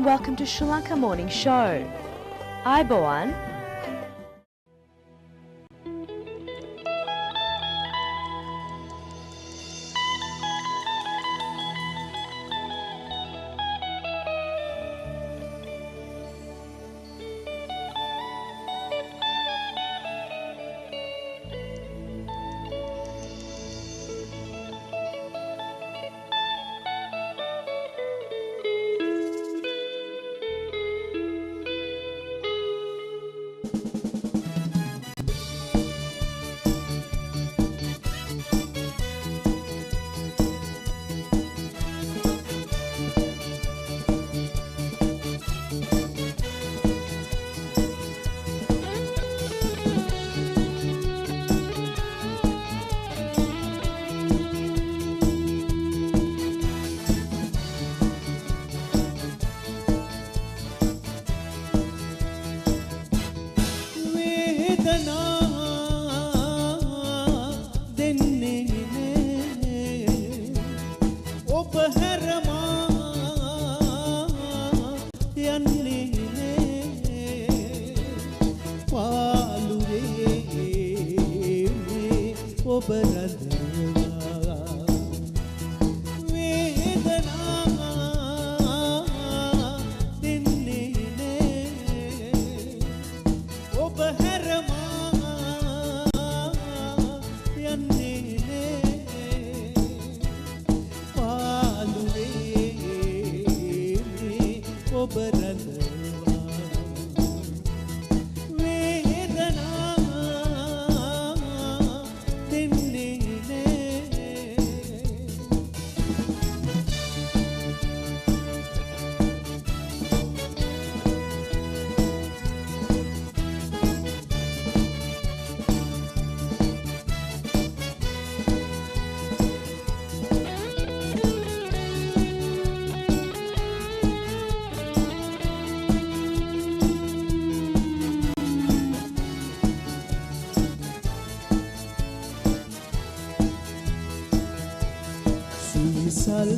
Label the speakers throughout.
Speaker 1: and welcome to Sri Lanka Morning Show. Aibowan.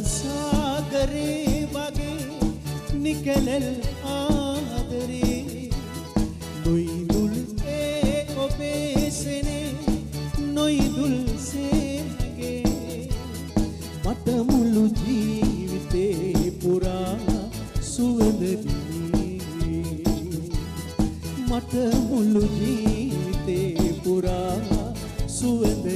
Speaker 2: सागरे बगे निकलल आदरे नोईदुल ए ओबेसने नोईदुल सेगे मत मुළු ජීවිතේ පුරා සුවඳ මට මුළු ජීවිතේ පුරා සුවඳ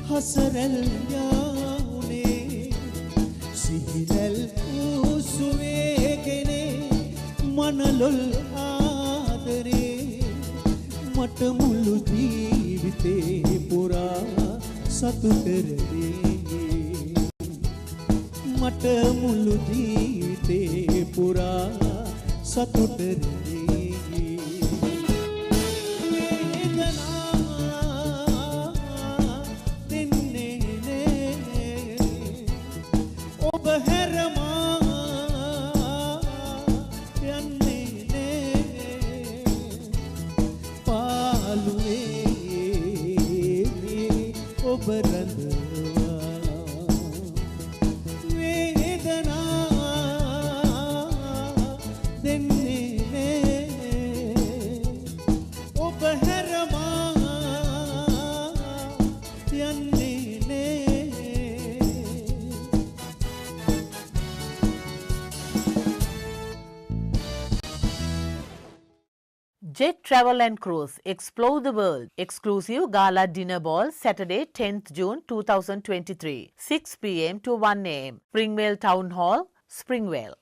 Speaker 2: हसरल याउने सिहिनल उसुवेगने मनलुल आदरे मट मुළු ජීවිතේ පුරා සතුටර දේ මට මුළු ජීවිතේ පුරා සතුටර දේ वेदना देने
Speaker 3: Jet Travel and Cruise, Explore the World. Exclusive Gala Dinner Ball, Saturday, 10th June 2023, 6 p.m. to 1 a.m. Springvale Town Hall, Springvale.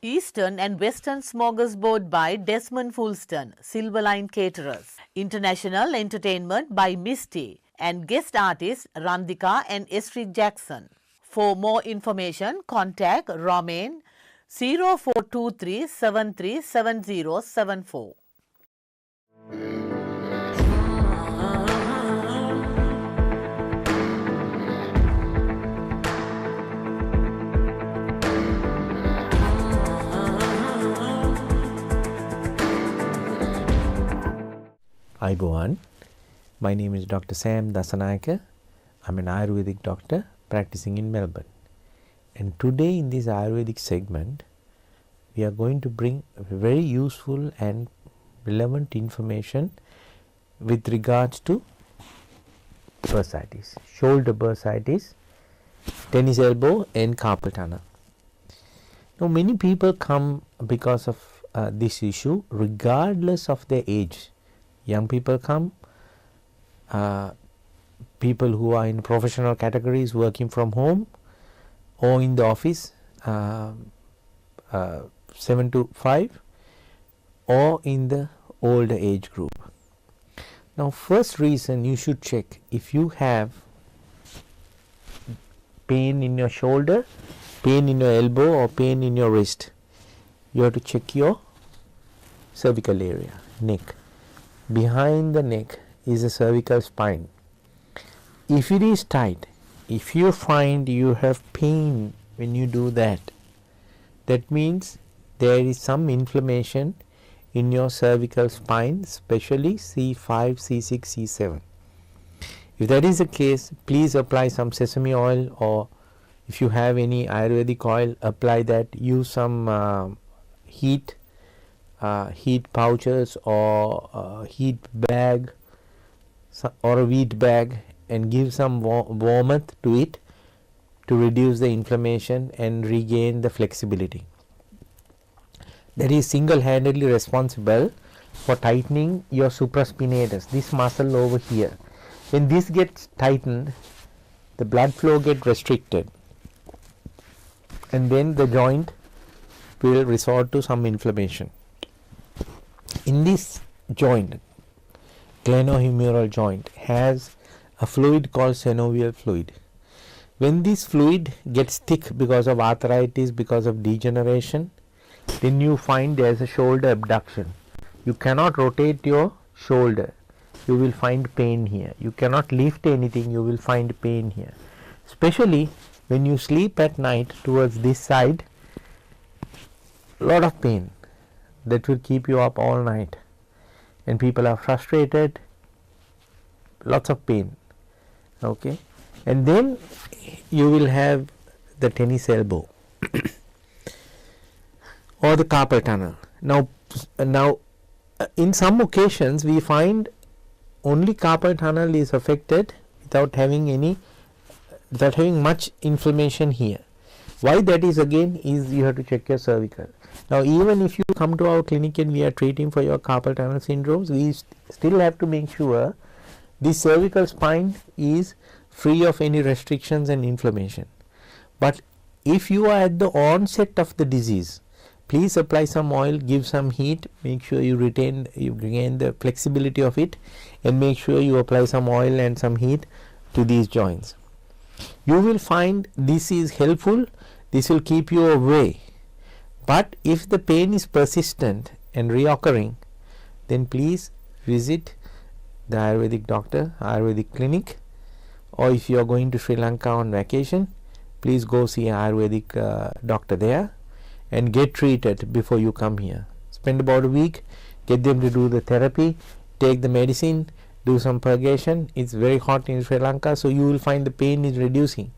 Speaker 3: Eastern and Western Smorgasbord by Desmond Fulston, Silverline Caterers. International Entertainment by Misty and guest artists Randika and Estrid Jackson. For more information, contact Romain 0423 737074.
Speaker 4: Ayubowan. My name is Dr. Sam Dasanayake. I'm an Ayurvedic doctor practicing in Melbourne. And today in this Ayurvedic segment, we are going to bring very useful and relevant information with regards to bursitis, shoulder bursitis, tennis elbow and carpal tunnel. Now many people come because of this issue regardless of their age. Young people come, people who are in professional categories working from home or in the office, 7 to 5, or in the older age group. Now first reason you should check if you have pain in your shoulder, pain in your elbow or pain in your wrist, you have to check your cervical area, neck. Behind the neck is a cervical spine. If it is tight, if you find you have pain when you do that, that means there is some inflammation in your cervical spine, especially C5, C6, C7. If that is the case, please apply some sesame oil, or if you have any Ayurvedic oil, apply that. Use some heat pouches or heat bag or a wheat bag, and give some warmth to it to reduce the inflammation and regain the flexibility. That is single-handedly responsible for tightening your supraspinatus, this muscle over here. When this gets tightened, the blood flow gets restricted, and then the joint will resort to some inflammation. In this joint, glenohumeral joint has a fluid called synovial fluid. When this fluid gets thick because of arthritis, because of degeneration, then you find there is a shoulder abduction. You cannot rotate your shoulder, you will find pain here. You cannot lift anything, you will find pain here. Especially when you sleep at night towards this side, lot of pain that will keep you up all night, and people are frustrated, lots of pain. Okay, and then you will have the tennis elbow or the carpal tunnel. Now in some occasions we find only carpal tunnel is affected without having much inflammation here. Why that is, again, is you have to check your cervical. Now even if you come to our clinic and we are treating for your carpal tunnel syndromes, we still have to make sure the cervical spine is free of any restrictions and inflammation. But if you are at the onset of the disease, please apply some oil, give some heat, make sure you regain the flexibility of it, and make sure you apply some oil and some heat to these joints. You will find this is helpful, this will keep you away. But if the pain is persistent and reoccurring, then please visit the Ayurvedic doctor, Ayurvedic clinic, or if you are going to Sri Lanka on vacation, please go see an Ayurvedic doctor there and get treated before you come here. Spend about a week, get them to do the therapy, take the medicine, do some purgation. It's very hot in Sri Lanka, so you will find the pain is reducing.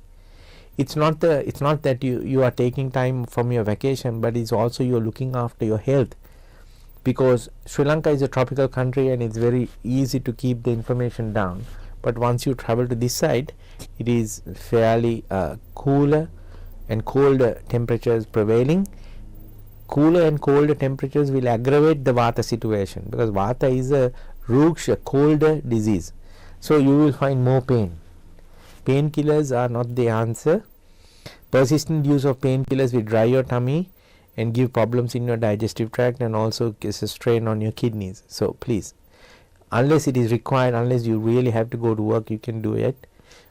Speaker 4: It's not that you are taking time from your vacation, but it's also you are looking after your health, because Sri Lanka is a tropical country and it's very easy to keep the inflammation down. But once you travel to this side, it is fairly cooler and colder temperatures prevailing, cooler and colder temperatures will aggravate the Vata situation, because Vata is a ruksha, colder disease. So you will find more pain. Painkillers are not the answer. Persistent use of painkillers will dry your tummy and give problems in your digestive tract, and also gives a strain on your kidneys. So please, unless it is required, unless you really have to go to work, you can do it,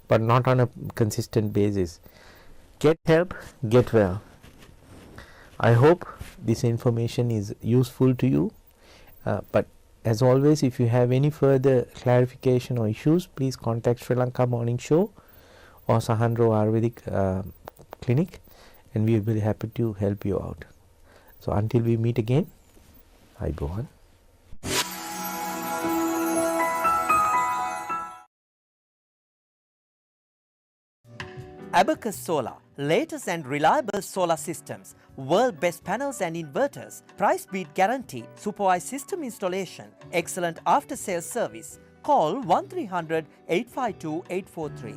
Speaker 4: but not on a consistent basis. Get help, get well. I hope this information is useful to you, but as always, if you have any further clarification or issues, please contact Sri Lanka Morning Show or Sahandro Ayurvedic Clinic, and we will be happy to help you out. So until we meet again, Ayubowan.
Speaker 5: Abacus Solar, latest and reliable solar systems, world best panels and inverters, price beat guarantee, supervised system installation, excellent after sales service. Call 1300 852 843.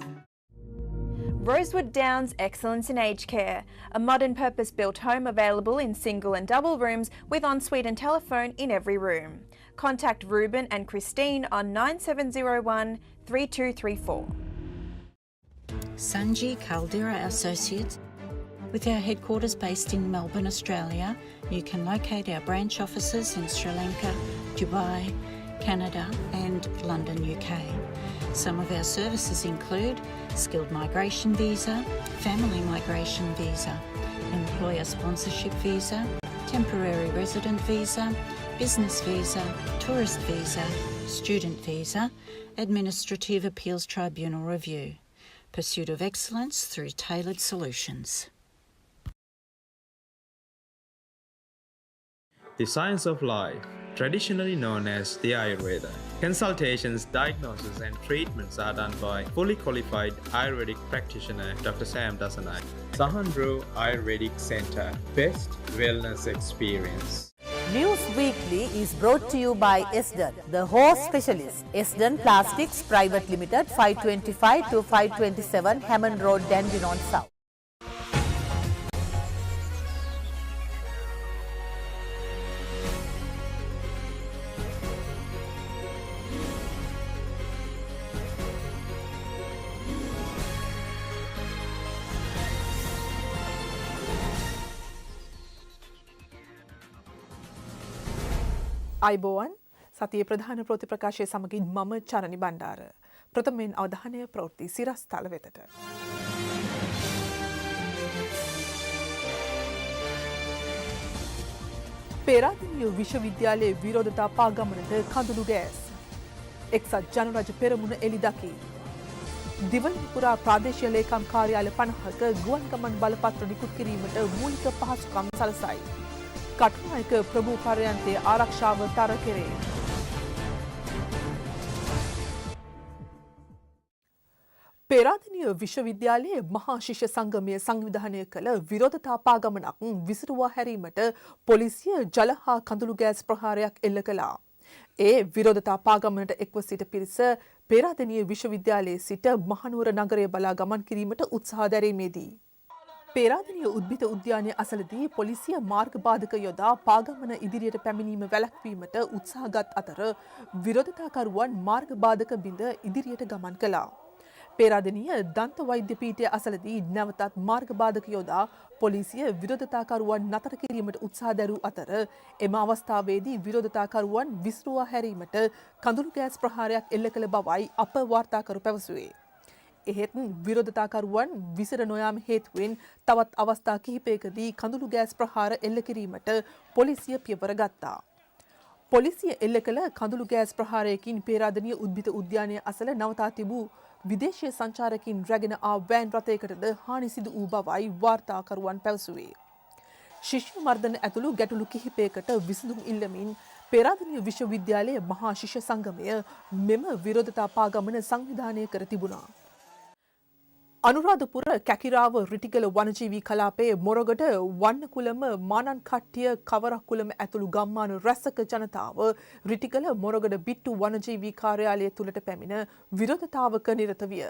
Speaker 6: Rosewood Downs Excellence in Aged Care, a modern purpose-built home available in single and double rooms with ensuite and telephone in every room. Contact Ruben and Christine on 9701 3234.
Speaker 7: Sanji Caldera Associates. With our headquarters based in Melbourne, Australia, you can locate our branch offices in Sri Lanka, Dubai, Canada and London, UK. Some of our services include skilled migration visa, family migration visa, employer sponsorship visa, temporary resident visa, business visa, tourist visa, student visa, administrative appeals tribunal review. Pursuit of excellence through tailored solutions.
Speaker 8: The science of life, traditionally known as the Ayurveda. Consultations, diagnosis and treatments are done by fully qualified Ayurvedic practitioner Dr. Sam Dasanai. Sahandro Ayurvedic Centre, best wellness experience.
Speaker 3: News Weekly is brought to you by Esden, the horse specialist. Esden Plastics Private Limited, 525 to 527 Hammond Road, Dandenong South.
Speaker 9: අයිබෝවන් සතියේ ප්‍රධාන ප්‍රවෘත්ති ප්‍රකාශය සමගින් මම චරණි බණ්ඩාර. ප්‍රථමයෙන් අවධානය ප්‍රවෘත්ති සිරස්තල වෙතට. පේරාදෙණිය විශ්වවිද්‍යාලයේ විරෝධතා පාගමනට කඳුළු ගෑස්. එක්සත් ජනරජ පෙරමුණ එළි දකි. දිවයින පුරා ප්‍රාදේශීය ලේකම් කාර්යාල 50ක ගුවන් ගමන් බලපත්‍ර නිකුත් කිරීමට මූලික පහසුකම් සලසයි. කටුනායක ප්‍රභූ පර්යන්තයේ ආරක්ෂාව තර කෙරේ. පේරාදෙණිය විශ්වවිද්‍යාලයේ මහා ශිෂ්‍ය සංගමය සංවිධානය කළ විරෝධතා පාගමනක් විසිරුවා හැරීමට පොලිසිය ජල හා කඳුළු ගෑස් ප්‍රහාරයක් එල්ල කළා. ඒ විරෝධතා පාගමනට එක්ව සිට පිරිස පේරාදෙණිය විශ්වවිද්‍යාලයේ සිට මහනුවර නගරය බලා ගමන් කිරීමට උත්සාහ දැරීමේදී පේරාදෙණිය උද්භිත උද්‍යානය අසලදී පොලිසිය මාර්ග බාධක යොදා පාගමන ඉදිරියට පැමිණීම වැළැක්වීමට උත්සාහගත් අතර විරෝධතාකරුවන් මාර්ග බාධක බිඳ ඉදිරියට ගමන් කළා. පේරාදෙණිය දන්ත වෛද්‍ය පීඨය අසලදී නැවතත් මාර්ග බාධක යොදා පොලිසිය විරෝධතාකරුවන් නතර කිරීමට උත්සාහ දැරූ අතර එම අවස්ථාවේදී විරෝධතාකරුවන් විසිරුවා හැරීමට කඳුළු ගෑස් ප්‍රහාරයක් එල්ල කළ බවයි අප වාර්තාකරු පැවසුවේ. එහෙත් විරෝධතාකරුවන් විසිර නොයාම හේතුවෙන් තවත් අවස්ථා කිහිපයකදී කඳුළු ගෑස් ප්‍රහාර එල්ල කිරීමට පොලිසිය පියවර ගත්තා. පොලිසිය එල්ල කළ කඳුළු ගෑස් ප්‍රහාරයකින් පේරාදෙණිය උද්භිත උද්‍යානය අසල නවතා තිබූ විදේශීය සංචාරකින් රැගෙන ආ වෑන් රථයකටද හානි සිදු වූ බවයි වාර්තාකරුවන් පැවසුවේ. ශිෂ්‍ය මර්දන ඇතුළු ගැටලු කිහිපයකට විසඳුම් ඉල්ලමින් පේරාදෙණිය විශ්වවිද්‍යාලයේ මහා ශිෂ්‍ය සංගමය මෙම විරෝධතා පාගමන සංවිධානය කර තිබුණා. අනුරාධපුර කැකිරාව රිටිගල වනජීවී කලාපයේ මොරගඩ වන්නකුලම මානන්කට්ටිය කවරක්කුලම ඇතුළු ගම්මාන රැසක ජනතාව රිටිගල මොරගඩ බිට්ටු වනජීවී කාර්යාලය තුළට පැමිණ විරෝධතාවක නිරත විය.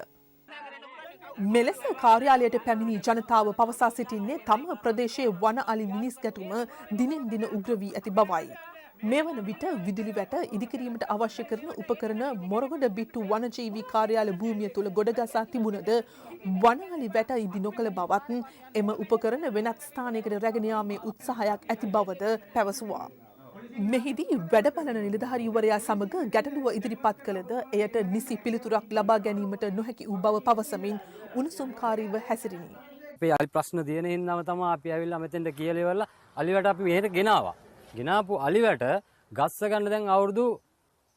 Speaker 9: මෙලෙස කාර්යාලයට පැමිණි ජනතාව පවසා සිටින්නේ තම ප්‍රදේශයේ වන අලි මිනිස් ගැටුම දිනෙන් දින උග්‍ර වී ඇති බවයි. මේ වන විට විදුලි වැට ඉදිකිරීමට අවශ්‍ය කරන උපකරණ මොරගොඩ බිට්ටු වනජීවී කාර්යාල භූමිය තුළ ගොඩගසා තිබුණද වන අලි වැට ඉදි නොකළ බවත් එම උපකරණ වෙනත් ස්ථානයකට රැගෙන යාමේ උත්සාහයක් ඇති බවද පැවසුවා. මෙහිදී වැඩබලන නිලධාරීවරයා සමග ගැටලුව ඉදිරිපත් කළද එයට නිසි පිළිතුරක් ලබා ගැනීමට නොහැකි වූ බව පවසමින් උණුසුම්කාරීව හැසිරිනි.
Speaker 10: අපේ අලි ප්‍රශ්න තියෙන හින්දාම තමයි අපි ඇවිල්ලා මෙතෙන්ට කියලා ඉවරලා අලිවට අපි මෙහෙට ගෙනාවා. ගෙනාපු අලිවට ගස්ස ගන්න දැන් අවුරුදු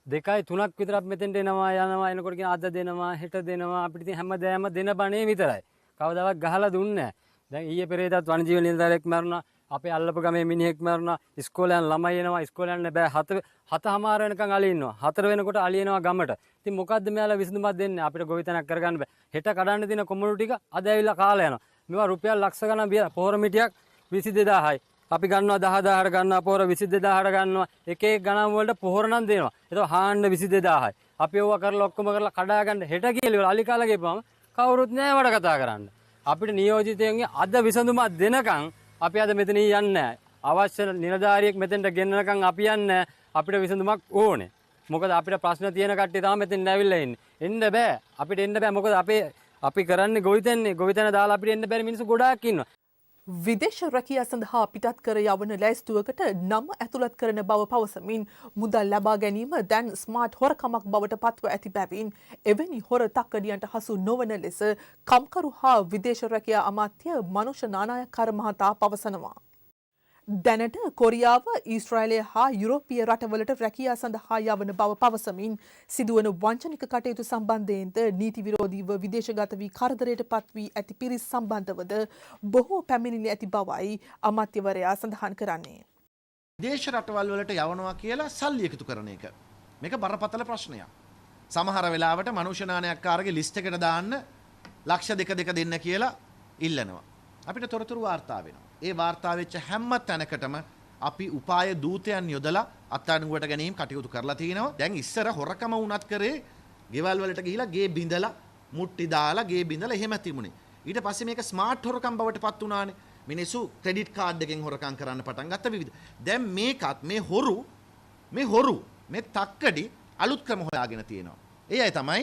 Speaker 10: 2 3ක් විතර අපි මෙතෙන්ට එනවා යනවා එනකොට කියන අද දෙනවා හෙට දෙනවා අපිට ඉතින් හැමදාම දෙන බණේ විතරයි. කවදාවත් ගහලා දුන්නේ නැහැ. දැන් ඊයේ පෙරේදාත් වනජීව නිලධාරියෙක් මරුණා. අපේ අල්ලපු ගමේ මිනිහෙක් මරුණා. ඉස්කෝලේ යන ළමයි එනවා. ඉස්කෝලේ යන්න බෑ. 7:00 වෙනකන් අලි ඉන්නවා. 4 වෙනකොට අලි එනවා ගමට. ඉතින් මොකද්ද මෙයාලා විසඳුමක් දෙන්නේ? අපිට ගොවිතැනක් කරගන්න බෑ. හෙට කඩන්න තියෙන කොමුළු ටික අද ඇවිල්ලා කාලා යනවා. මේවා රුපියල් ලක්ෂ ගණන් පොහොර මිටියක් 22000යි. අපි ගන්නවා 10000ට ගන්නවා පොහොර 22000ට ගන්නවා. එක එක ගණන් වලට පොහොර නම් දෙනවා. ඒක හාන්න 22000යි. අපි ඕවා කරලා ඔක්කොම කරලා කඩා ගන්න හෙට කියලා අලි කාලා ගිහපම කවුරුත් නෑ වඩ කතා කරන්න. අපිට නියෝජිතයන්ගේ අද විසඳුමක් දෙනකන් අපි අද මෙතන යන්නේ නැහැ. අවශ්‍ය නිලධාරියෙක් මෙතෙන්ට ගෙන්නනකන් අපි යන්නේ අපිට විසඳුමක් ඕනේ. මොකද අපිට ප්‍රශ්න තියෙන කට්ටිය තමයි මෙතෙන් ඇවිල්ලා ඉන්නේ. එන්න බෑ. අපිට එන්න බෑ. මොකද අපි කරන්නේ ගොවිතැන දාලා අපිට එන්න බැරි මිනිස්සු ගොඩාක් ඉන්නවා.
Speaker 9: විදේශ රැකියා සඳහා පිටත් කර යවන ලැයිස්තුවකට නම ඇතුළත් කරන බව පවසමින් මුදල් ලබා ගැනීම දැන් ස්මාර්ට් හොරකමක් බවට පත්ව ඇති බැවින් එවැනි හොර තක්කඩියන්ට හසු නොවන ලෙස කම්කරු හා විදේශ රැකියා අමාත්‍ය මනුෂ්‍ය නානායක්කාර මහතා පවසනවා. දැනට කොරියාව ඊශ්‍රායලය හා යුරෝපීය රටවලට රැකියා සඳහා යවන බව පවසමින් සිදුවන වංචනික කටයුතු සම්බන්ධයෙන්ද නීති විරෝධීව විදේශගත වී කරදරයට පත් වී ඇති පිරිස් සම්බන්ධවද බොහෝ පැමිණිලි ඇති බවයි අමාත්‍යවරයා සඳහන් කරන්නේ.
Speaker 11: විදේශ රටවල් වලට යවනවා කියලා සල්ලි එකතු කරන එක. මේක බරපතල ප්‍රශ්නයක්. සමහර වෙලාවට මනුෂ්‍ය නායකකාරගේ ලිස්ට් එකට දාන්න ලක්ෂ 2 දෙන්න කියලා ඉල්ලනවා. අපිට තොරතුරු වාර්තා වෙනවා. ඒ වාර්තා වෙච්ච හැම තැනකටම අපි උපාය දූතයන් යොදලා අත්අඩංගුවට ගැනීම කටයුතු කරලා තිනවා. දැන් ඉස්සර හොරකම වුණත් කරේ ගෙවල් වලට ගිහිලා ගේ බිඳලා මුට්ටි දාලා ගේ බිඳලා එහෙම තිබුණේ. ඊට පස්සේ මේක ස්මාර්ට් හොරකම් බවට පත් වුණානේ. මිනිස්සු ක්‍රෙඩිට් කාඩ් එකෙන් හොරකම් කරන්න පටන් ගත්ත විවිධ. දැන් මේකත් මේ හොරු මේ තක්කඩි අලුත් ක්‍රම හොයාගෙන තියෙනවා. ඒ අය තමයි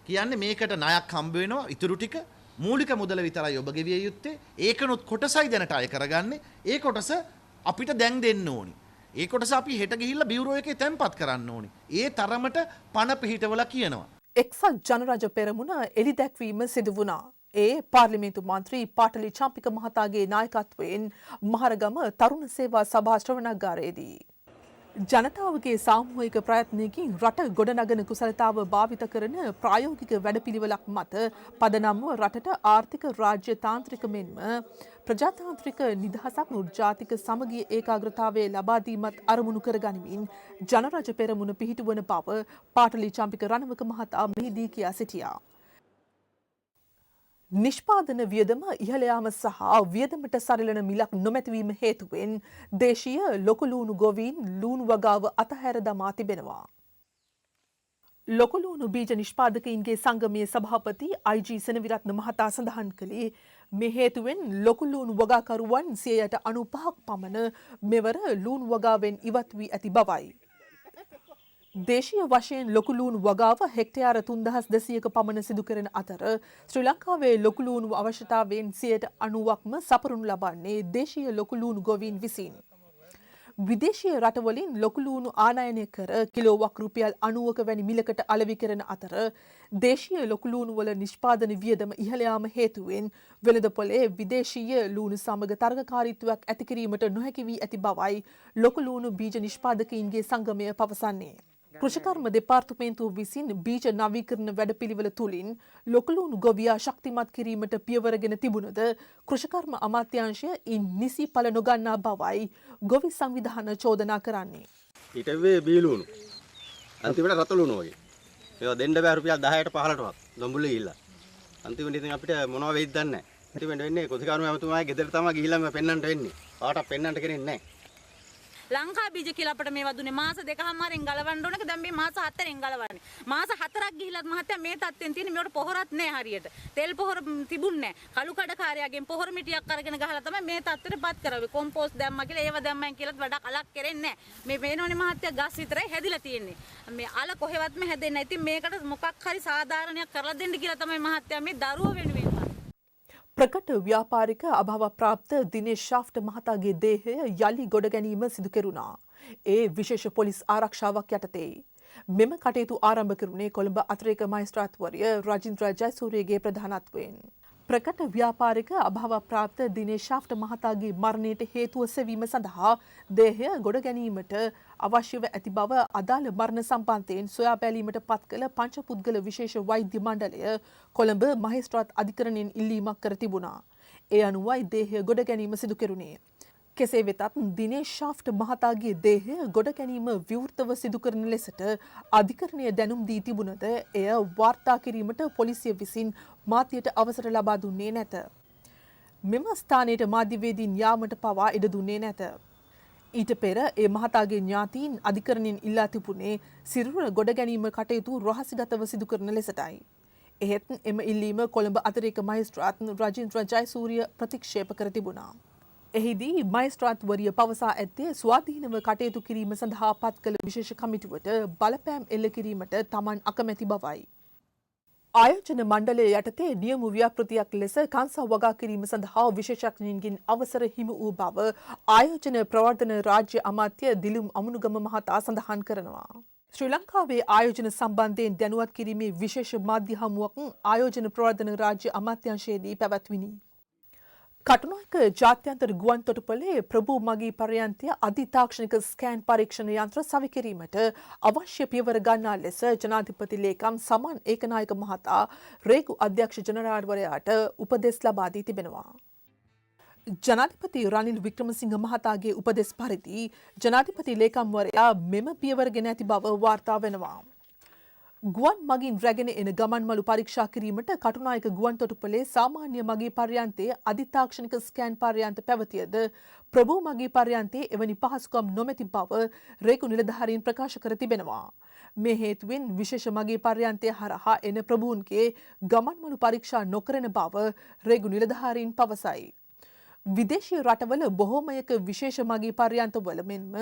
Speaker 11: කියන්නේ මේකට ණයක් හම්බ වෙනවා ඉතුරු ටික මූලික මුදල විතරයි ඔබ ගෙවිය යුත්තේ. ඒකනොත් කොටසයි දැනට අය කරගන්නේ. ඒ කොටස අපිට දැන් දෙන්න ඕනි. ඒ කොටස අපි හෙට ගිහිල්ලා බියුරෝ එකේ තැන්පත් කරන්න ඕනි. ඒ තරමට පණ පිහිටවලා කියනවා.
Speaker 9: එක්සත් ජනරජ පෙරමුණ එලි දැක්වීම සිදු වුණා. ඒ පාර්ලිමේන්තු මන්ත්‍රී පාටලි චම්පික මහතාගේ නායකත්වයෙන් මහරගම තරුණ සේවා සභා ශ්‍රවණාගාරයේදී ජනතාවගේ සාමූහික ප්‍රයත්නයකින් රට ගොඩනගන කුසලතාව භාවිත කරන ප්‍රායෝගික වැඩපිළිවෙලක් මත පදනම්ව රටට ආර්ථික රාජ්‍ය තාන්ත්‍රික මෙන්ම ප්‍රජාතාන්ත්‍රික නිදහසක් ජාතික සමගිය ඒකාග්‍රතාවය ලබා දීමත් අරමුණු කරගනිමින් ජනරජ පෙරමුණ පිහිටුවන බව පාටලි චම්පික රණවක මහතා මෙහිදී කියා සිටියා. නිෂ්පාදන වියදම ඉහළ යාම සහ වියදමට සරිලන මිලක් නොමැතිවීම හේතුවෙන් දේශීය ලොකු ලූණු ගොවීන් ලූණු වගාව අතහැර දමා තිබෙනවා. ලොකු ලූණු බීජ නිෂ්පාදකයින්ගේ සංගමයේ සභාපති IG සෙනවිරත්න මහතා සඳහන් කළේ මේ හේතුවෙන් ලොකු ලූණු වගාකරුවන් 95% පමණ මෙවර ලූණු වගාවෙන් ඉවත් වී ඇති බවයි. දේශීය වශයෙන් ලොකු ලූණු වගාව හෙක්ටයාර 3200ක පමණ සිදු කරන අතර ශ්‍රී ලංකාවේ ලොකු ලූණු අවශ්‍යතාවයෙන් 90%ක්ම සපුරනු ලබන්නේ දේශීය ලොකු ලූණු ගොවීන් විසින්. විදේශීය රටවලින් ලොකු ලූණු ආනයනය කර කිලෝවක් රුපියල් 90ක වැනි මිලකට අලෙවි කරන අතර දේශීය ලොකු ලූණු වල නිෂ්පාදන වියදම ඉහළ යාම හේතුවෙන් වෙළඳපොලේ විදේශීය ලූණු සමග තරගකාරීත්වයක් ඇති කිරීමට නොහැකි වී ඇති බවයි ලොකු ලූණු බීජ නිෂ්පාදකයින්ගේ සංගමය පවසන්නේ. කෘෂිකර්ම දෙපාර්තමේන්තුව විසින් බීජ නවීකරණ වැඩපිළිවෙල තුළින් ලොකු ලූණු ගොවියා ශක්තිමත් කිරීමට පියවරගෙන තිබුණද කෘෂිකර්ම අමාත්‍යාංශය ඉන් නිසි ඵල නොගන්නා බවයි ගොවි සංවිධාන චෝදනා කරන්නේ.
Speaker 12: ඊට වෙන්නේ බී ලූණු. අන්තිමට රතු ලූණු වගේ. ඒවා දෙන්න බෑ රුපියල් 10ට 15ටවත්. දොඹුල්ලේ ගිහිල්ලා. අන්තිමට ඉතින් අපිට මොනව වෙයිද දන්නේ නැහැ. ඉතින් වෙන්නේ කෘෂිකර්ම ඇමතුමාගේ ගෙදර තමයි ගිහිල්ලා මම පෙන්නන්නට වෙන්නේ. කාටවත් පෙන්නන්නට කෙනෙක් නැහැ.
Speaker 13: ලංකා බීජ කියලා අපිට මේවා දුන්නේ මාස 2කමාරෙන් ගලවන්න ඕනක. දැන් මේ මාස 4ෙන් ගලවන්නේ. මාස 4ක් ගිහිල්ලත් මහත්තයා මේ තත්ත්වෙන් තියෙන්නේ. මේවට පොහොරත් නැහැ හරියට. තෙල් පොහොර තිබුණේ නැහැ. කළු කඩකාරයාගෙන් පොහොර මිටියක් අරගෙන ගහලා තමයි මේ තත්ත්වෙටපත් කරවේ. කොම්පෝස්ට් දැම්මා කියලා ඒව දැම්මන් කියලාත් වැඩක් අලක් කරෙන්නේ නැහැ. මේ වෙනෝනේ මහත්තයා ගස් විතරයි හැදිලා තියෙන්නේ. මේ අල කොහෙවත්ම හැදෙන්නේ නැහැ. ඉතින් මේකට මොකක් හරි සාධාරණයක් කරලා දෙන්න කියලා තමයි මහත්තයා මේ දරුවෝ වෙනුවෙන්
Speaker 9: ප්‍රකට ව්‍යාපාරික අභාව ප්‍රාප්ත දිනේෂ් ශාෆ්ට මහතාගේ දේහය යලි ගොඩ ගැනීම සිදු කෙරුණා. ඒ විශේෂ පොලිස් ආරක්ෂාවක් යටතේ. මෙම කටයුතු ආරම්භ කෙරුණේ කොළඹ අතිරේක මහේස්ත්‍රාත්වරය රජින්ද්‍ර ජයසූරියගේ ප්‍රධානත්වයෙන්. ප්‍රකට ව්‍යාපාරික අභාව ප්‍රාප්ත දිනේෂ් ශාෆ්ට මහතාගේ මරණයට හේතුව සෙවීම සඳහා දේහය ගොඩ ගැනීමට අවශ්‍යව ඇති බව අදාළ මරණ සම්බන්ධයෙන් සොයා බැලීමට පත් කළ පංචපුද්ගල විශේෂ වෛද්‍ය මණ්ඩලය කොළඹ මහේස්ත්‍රාත් අධිකරණයෙන් ඉල්ලීමක් කර තිබුණා. ඒ අනුවයි දේහය ගොඩ ගැනීම සිදු කෙරුණේ. කෙසේ වෙතත් දිනේෂ් ශාෆ්ට මහතාගේ දේහය ගොඩ ගැනීම විවෘතව සිදු කරන ලෙසට අධිකරණය දැනුම් දී තිබුණද එය වාර්තා කිරීමට පොලිසිය විසින් මාධ්‍යයට අවසර ලබා දුන්නේ නැත. මෙම ස්ථානයට මාධ්‍යවේදීන් යාමට පවා ඉඩ දුන්නේ නැත. ඊට පෙර ඒ මහතාගේ ඥාතීන් අධිකරණයෙන් ඉල්ලා තිබුණේ සිරුර ගොඩ ගැනීම කටයුතු රහසිගතව සිදු කරන ලෙසටයි. එහෙත් එම ඉල්ලීම කොළඹ අතිරේක මහේස්ත්‍රාත් රජින්ද්‍ර ජයසූරිය ප්‍රතික්ෂේප කර තිබුණා. එහිදී මහේස්ත්‍රාත්වරිය පවසා ඇත්තේ ස්වාධීනව කටයුතු කිරීම සඳහා පත් කළ විශේෂ කමිටුවට බලපෑම් එල්ල කිරීමට තමන් අකමැති බවයි. ආයෝජන මණ්ඩලය යටතේ නියම ව්‍යාපෘතියක් ලෙස කංසා වගා කිරීම සඳහා විශේෂඥයින්ගෙන් අවසර හිමි වූ බව ආයෝජන ප්‍රවර්ධන රාජ්‍ය අමාත්‍ය දිලුම් අමුණුගම මහතා සඳහන් කරනවා. ශ්‍රී ලංකාවේ ආයෝජන සම්බන්ධයෙන් දැනුවත් කිරීමේ විශේෂ මාධ්‍ය හමුවක් ආයෝජන ප්‍රවර්ධන රාජ්‍ය අමාත්‍යාංශයේදී පැවැත්විනි. කටුනායක ජාත්‍යන්තර ගුවන් තොටුපළේ ප්‍රභූ මගී පර්යන්තය අධිතාක්ෂණික ස්කෑන් පරීක්ෂණ යන්ත්‍ර සවිකිරීමට අවශ්‍ය පියවර ගන්නා ලෙස ජනාධිපති ලේකම් සමන් ඒකනායක මහතා රේගු අධ්‍යක්ෂ ජනරාල්වරයාට උපදෙස් ලබා දී තිබෙනවා. ජනාධිපති රනිල් වික්‍රමසිංහ මහතාගේ උපදෙස් පරිදි ජනාධිපති ලේකම්වරයා මෙම පියවර ගෙන ඇති බව වාර්තා වෙනවා. ගුවන් මගින් රැගෙන එන ගමන්මළු පරීක්ෂා කිරීමට කටුනායක ගුවන් තොටුපළේ සාමාන්‍ය මගී පර්යන්තයේ අධිතාක්ෂණික ස්කෑන් පර්යන්ත පැවතියද ප්‍රභූ මගී පර්යන්තයේ එවැනි පහසුකම් නොමැති බව රේගු නිලධාරීන් ප්‍රකාශ කර තිබෙනවා. මේ හේතුවෙන් විශේෂ මගී පර්යන්තය හරහා එන ප්‍රභූන්ගේ ගමන්මළු පරීක්ෂා නොකරන බව රේගු නිලධාරීන් පවසයි. විදේශීය රටවල බොහෝමයක විශේෂ මගී පර්යන්තවල මෙන්ම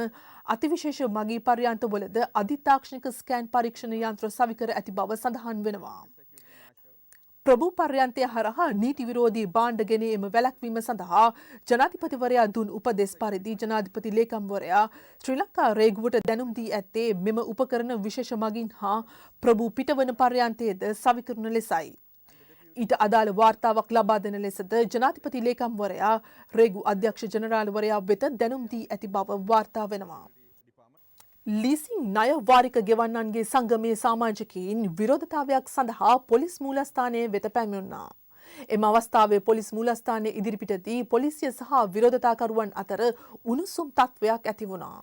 Speaker 9: අතිවිශේෂ මගී පර්යන්තවලද අධිතාක්ෂණික ස්කෑන් පරීක්ෂණ යන්ත්‍ර සවිකර ඇති බව සඳහන් වෙනවා. ප්‍රභූ පර්යන්තය හරහා නීති විරෝධී භාණ්ඩ ගෙනීම වැළැක්වීම සඳහා ජනාධිපතිවරයා දුන් උපදෙස් පරිදි ජනාධිපති ලේකම්වරයා ශ්‍රී ලංකා රේගුවට දැනුම් දී ඇත්තේ මෙම උපකරණ විශේෂ මගින් හා ප්‍රභූ පිටවන පර්යන්තයේද සවිකරන ලෙසයි. ඊට අදාළ වාර්තාවක් ලබා දෙන ලෙසද ජනාධිපති ලේකම්වරයා රේගු අධ්‍යක්ෂ ජනරාල්වරයා වෙත දැනුම් දී ඇති බව වාර්තා වෙනවා. ලීසිං ණය වාරික ගෙවන්නන්ගේ සංගමයේ සමාජිකයින් විරෝධතාවයක් සඳහා පොලිස් මූලස්ථානයේ වෙත පැමිණුණා. එම අවස්ථාවේ පොලිස් මූලස්ථානයේ ඉදිරිපිටදී පොලිසිය සහ විරෝධතාකරුවන් අතර උණුසුම් තත්ත්වයක් ඇති වුණා.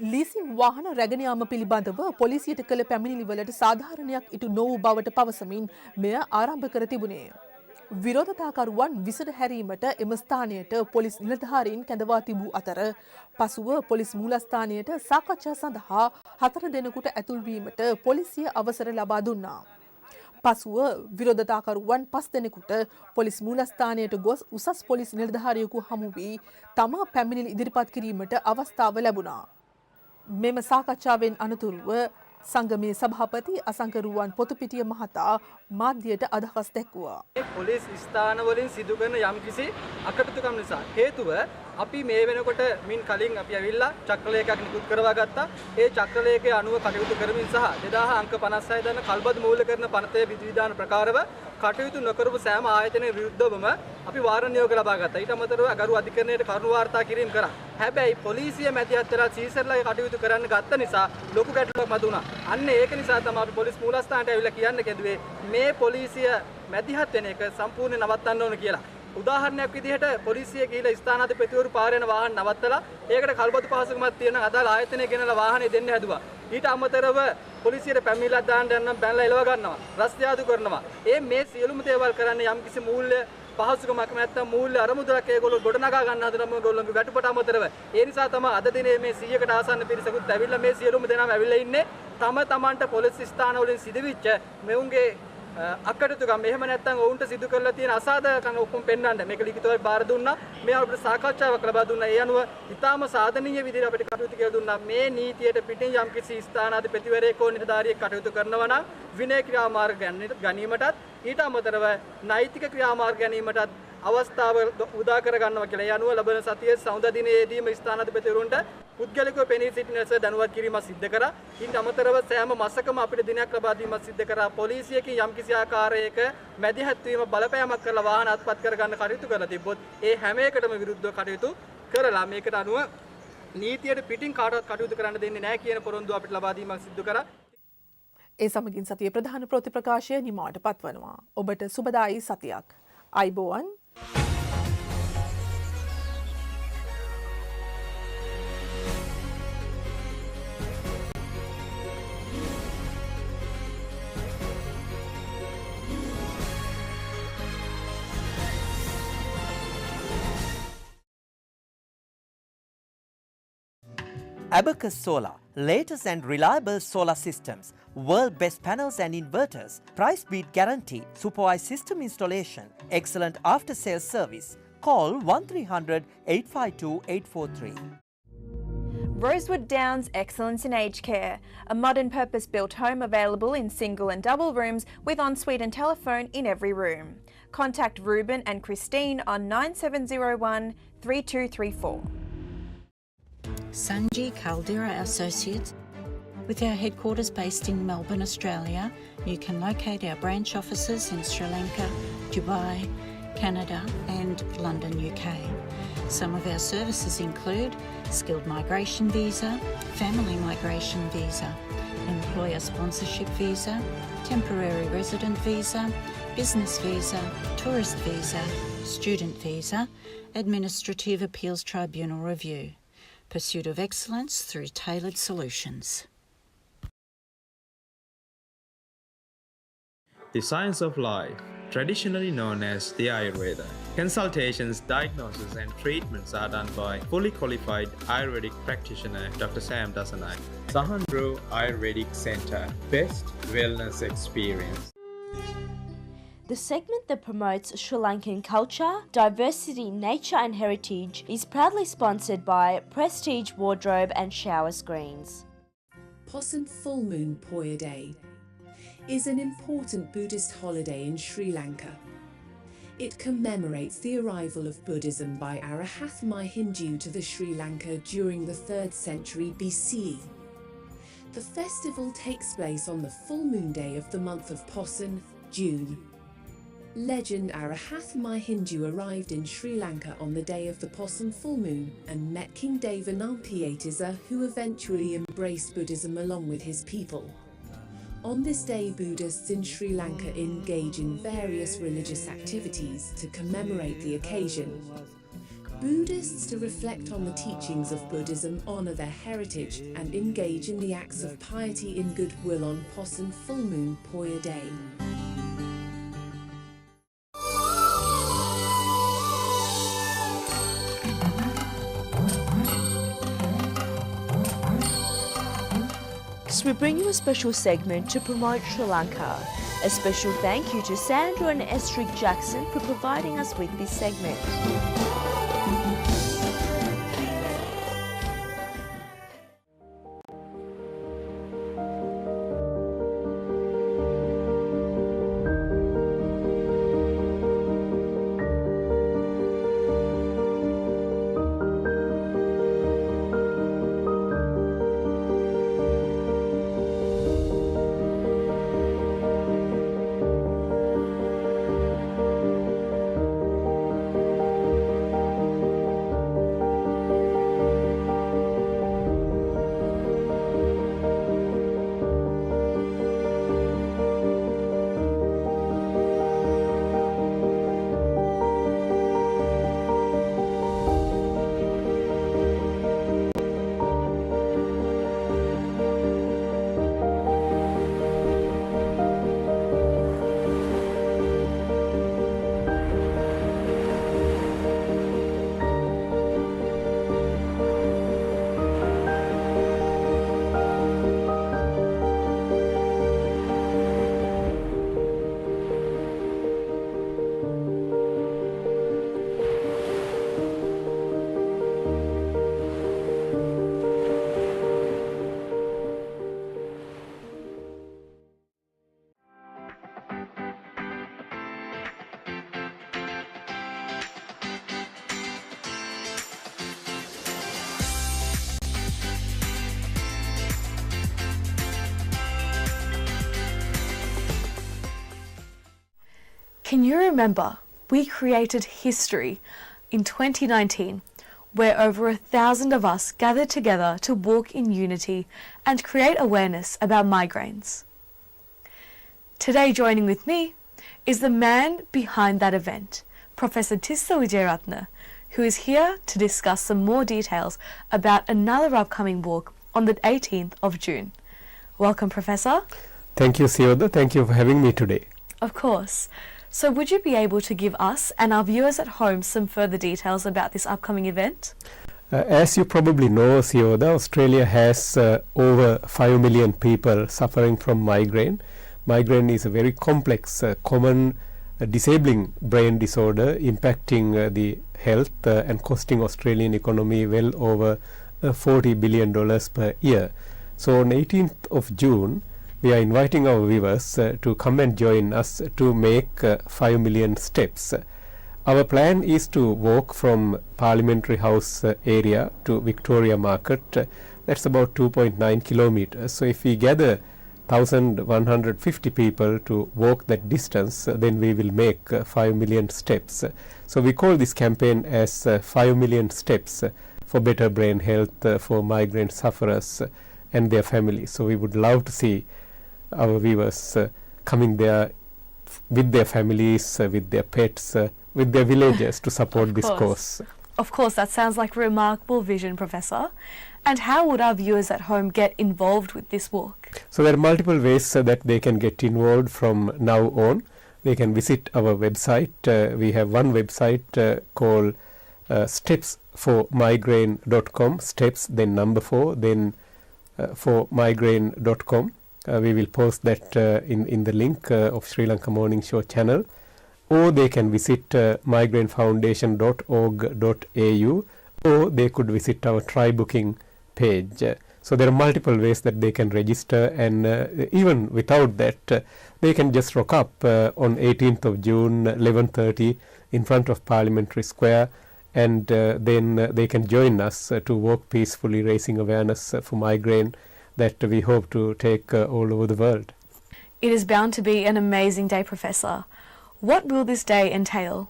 Speaker 9: ලීසිං වාහන රැගෙන යාම පිළිබඳව පොලිසියට කළ පැමිණිලිවලට සාධාරණයක් ඉටු නොවූ බවට පවසමින් මෙය ආරම්භ කර තිබුණේ. විරෝධතාකරුවන් විසට හැරීමට එම ස්ථානයට පොලිස් නිලධාරීන් කැඳවා තිබූ අතර පසුව පොලිස් මූලස්ථානයට සාකච්ඡා සඳහා 4 දෙනෙකුට ඇතුල්වීමට පොලිසිය අවසර ලබා දුන්නා. පසුව විරෝධතාකරුවන් 5 දෙනෙකුට පොලිස් මූලස්ථානයට ගොස් උසස් පොලිස් නිලධාරියෙකු හමු වී තම පැමිණිලි ඉදිරිපත් කිරීමට අවස්ථාව ලැබුණා. මෙම සාකච්ඡාවෙන් අනතුරුව සංගමේ සභාපති අසංකරුවන් පොතුපිටිය මහතා මාධ්‍යයට අදහස් දැක්වුවා.
Speaker 14: පොලිස් ස්ථානවලින් සිදු කරන යම්කිසි අකටයුතුකම් නිසා හේතුව අපි මේ වෙනකොට මින් කලින් අපි ඇවිල්ලා චක්‍රලේඛයක් නිකුත් කරවා ගත්තා. ඒ චක්‍රලේඛයේ අනුව කටයුතු කරමින් සහ 2000 අංක 56 දන්න කල්බද මූල්‍ය කරන පනතේ විධිවිධාන ප්‍රකාරව කටයුතු නොකරපු සෑම ආයතනයක විරුද්ධවම අපි වාරණ නියෝග ලබා ගත්තා. ඊට අමතරව අගරු අධිකරණයට කරුණු වාර්තා කිරීම කරා. හැබැයි පොලිසිය මැදිහත් වෙලා සීසර්ලාගේ කටයුතු කරන්න ගත්ත නිසා ලොකු ගැටලුවක් මතුණා. අන්න ඒක නිසා තමයි අපි පොලිස් මූලස්ථානට ඇවිල්ලා කියන්න කැදුවේ මේ පොලිසිය මැදිහත් වෙන එක සම්පූර්ණයෙන් නවත්තන්න ඕන කියලා. උදාහරණයක් විදිහට පොලිසිය ගිහිලා ස්ථානාධිපතිවරු පාර යන වාහන නවත්තලා ඒකට කල්බතු පහසුකමක් තියෙන අදාළ ආයතනය ගෙනලා වාහනේ දෙන්න හැදුවා. ඊට අමතරව පොලිසියට පැමිණිල්ලක් දාන්න යනම් බැනලා එලව ගන්නවා. රස්තියාදු කරනවා. මේ සියලුම දේවල් කරන්නේ යම්කිසි මූල්‍ය පහසුකමක් නැත්නම් මූල්‍ය අරමුදලක් ඒගොල්ලෝ ගොඩනගා ගන්න හදනම ඒගොල්ලෝගේ වැටුපට අමතරව ඒ නිසා තමයි අද දිනේ මේ 100කට ආසන්න පිරිසකුත් ඇවිල්ලා මේ සියලුම දෙනාම ඇවිල්ලා ඉන්නේ තමන්ට පොලිස් ස්ථාන වලින් සිදුවිච්ච මෙවුන්ගේ අකටයුතුකම් එහෙම නැත්නම් ඔවුන්ට සිදු කරලා තියෙන අසාධාරණකම් ඔක්කොම පෙන්වන්න මේක ලිඛිතව බාර දුන්නා මේ අපිට සාකච්ඡාවක් ලබා දුන්නා ඒ අනුව ඊටාම සාධනීය විදිහට අපිට කටයුතු කියලා දුන්නා මේ නීතියට පිටින් යම්කිසි ස්ථානාධිපතිවරයෙක් හෝ නිලධාරියෙක් කටයුතු කරනවා නම් විනය ක්‍රියාමාර්ග ගැනීමටත් ඊට අමතරව නෛතික ක්‍රියාමාර්ග ගැනීමටත් අවස්ථාව උදා කර ගන්නවා කියලා. ඒ අනුව ලබන සතියේ සඳුදා දිනේදීම ස්ථානාධිපතිවරුන්ට පුද්ගලිකව පෙනී සිටින ලෙස දැනුවත් කිරීමක් සිදු කරා. ඊට අමතරව සෑම මාසකම අපිට දිනයක් ලබා දීමක් සිදු කරා. පොලිසියකින් යම්කිසි ආකාරයක මැදිහත් වීම බලපෑමක් කරලා වාහන අත්පත් කර ගන්න කටයුතු කරලා තිබ්බොත් ඒ හැම එකටම විරුද්ධව කටයුතු කරලා මේකට අනුව නීතියට පිටින් කාටවත් කටයුතු කරන්න දෙන්නේ නැහැ කියන පොරොන්දුව අපිට ලබා දීමක් සිදු කරා.
Speaker 9: ඒ සමගින් සතියේ ප්‍රධාන ප්‍රවෘත්ති ප්‍රකාශය නිමාවට පත්වනවා. ඔබට සුබදායි සතියක්. අයිබෝවන්.
Speaker 5: Abacus Solar, latest and reliable solar systems, world best panels and inverters, price beat guarantee, supervised system installation, excellent after sales service. Call 1300 852 843.
Speaker 6: Rosewood Downs Excellence in Aged Care, a modern purpose-built home available in single and double rooms with ensuite and telephone in every room. Contact Ruben and Christine on 9701 3234.
Speaker 7: Sanji Caldera Associates. With our headquarters based in Melbourne, Australia, you can locate our branch offices in Sri Lanka, Dubai, Canada and London, UK. Some of our services include skilled migration visa, family migration visa, employer sponsorship visa, temporary resident visa, business visa, tourist visa, student visa, administrative appeals tribunal review. Pursuit of excellence through tailored solutions.
Speaker 8: The science of life, traditionally known as the Ayurveda. Consultations, diagnosis and treatments are done by fully qualified Ayurvedic practitioner Dr. Sam Dasanai. Sahandro Ayurvedic Centre, best wellness experience.
Speaker 1: The segment that promotes Sri Lankan culture, diversity, nature and heritage is proudly sponsored by Prestige Wardrobe and Shower Screens.
Speaker 15: Possum Full Moon Poya Day is an important Buddhist holiday in Sri Lanka. It commemorates the arrival of Buddhism by Arahath Hindu to the Sri Lanka during the 3rd century BCE. The festival takes place on the full moon day of the month of Possum, June. Legend Arahath Hindu arrived in Sri Lanka on the day of the Possum full moon and met King Devanampiatissa, who eventually embraced Buddhism along with his people. On this day, Buddhists in Sri Lanka engage in various religious activities to commemorate the occasion. Buddhists, to reflect on the teachings of Buddhism, honour their heritage and engage in the acts of piety in goodwill on Possum full moon Poya Day.
Speaker 1: We bring you a special segment to promote Sri Lanka. A special thank you to Sandra and Estrid Jackson for providing us with this segment.
Speaker 16: Can you remember we created history in 2019 where over 1,000 of us gathered together to walk in unity and create awareness about migraines? Today joining with me is the man behind that event, Professor Tissa Wijeratne, who is here to discuss some more details about another upcoming walk on the 18th of June. Welcome, Professor.
Speaker 17: Thank you, Sioda. Thank you for having me today.
Speaker 16: Of course. So would you be able to give us and our viewers at home some further details about this upcoming event?
Speaker 17: As you probably know, Sioda, Australia has over 5 million people suffering from migraine. Migraine is a very complex, common disabling brain disorder impacting the health and costing Australian economy well over $40 billion per year. So on 18th of June, we are inviting our viewers to come and join us to make 5 million steps. Our plan is to walk from Parliamentary House area to Victoria Market. That's about 2.9 kilometers. So if we gather 1,150 people to walk that distance, then we will make 5 million steps. So we call this campaign as 5 million steps for better brain health for migraine sufferers and their families. So we would love to see our viewers coming there with their families, with their pets, with their villagers to support this cause.
Speaker 16: Of course, that sounds like a remarkable vision, Professor. And how would our viewers at home get involved with this walk?
Speaker 17: So there are multiple ways that they can get involved from now on. They can visit our website. We have one website called stepsformigraine.com, steps, then number 4, then formigraine.com. We will post that in the link of Sri Lanka Morning Show channel. Or they can visit migrainefoundation.org.au, or they could visit our try booking page. So there are multiple ways that they can register, and even without that, they can just rock up on 18th of June, 11:30 in front of Parliamentary Square, and then they can join us to walk peacefully, raising awareness for migraine that we hope to take all over the world.
Speaker 16: It is bound to be an amazing day, Professor. What will this day entail?